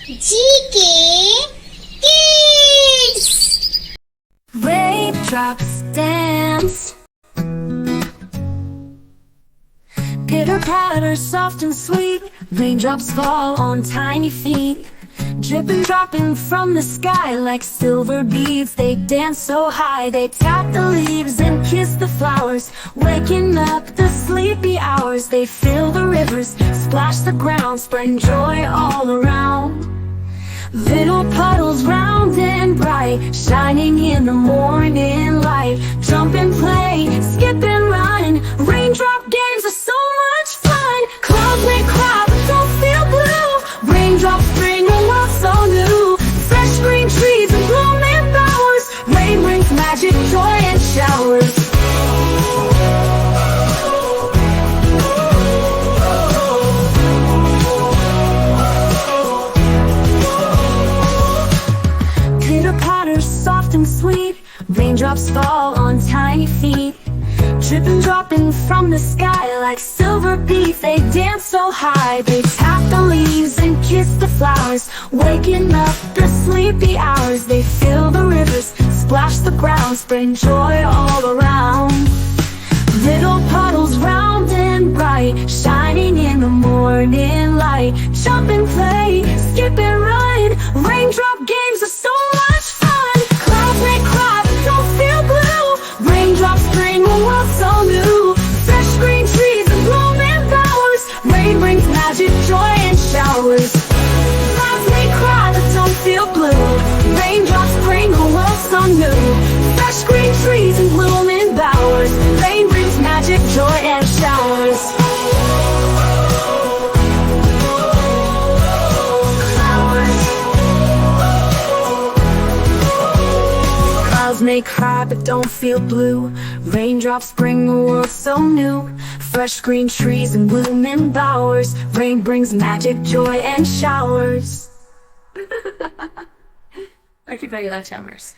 GK Kids. Raindrops dance. Pitter patter, soft and sweet. Raindrops fall on tiny feet. Dripping, dropping from the sky like silver beads. They dance so high, they tap the leaves and kiss the flowers, waking up the sleepy hours. They fill the rivers, splash the ground, spreading joy all around. Little puddles round and bright, shining in the morning light. Jump and play, skip and run. Raindrop games are so much fun. Clouds may cry but don't feel blue. Raindrops bring a world so new. Fresh green trees and blooming flowers. Rain brings magic, joy and showers. Soft and sweet, raindrops fall on tiny feet. Dripping, dropping from the sky like silver beads. They dance so high, they tap the leaves and kiss the flowers, waking up the sleepy hours. They fill the rivers, splash the ground, spreading joy all around. Little puddles round and bright, shining in the morning light. Jump and play, skip and run. Raindrop games are so much fun. Clouds may cry but don't feel blue. Raindrops bring a world so new. Fresh green trees and blooming flowers. Rain brings magic, joy and showers. Clouds may cry but don't feel blue. Raindrops bring a world so new. Fresh green trees and blooming flowers. Rain brings magic, joy and showers. Clouds may cry but don't feel blue. Raindrops bring a world so new. Fresh green trees and blooming bowers. Rain brings magic, joy and showers. I keep saying that, showers.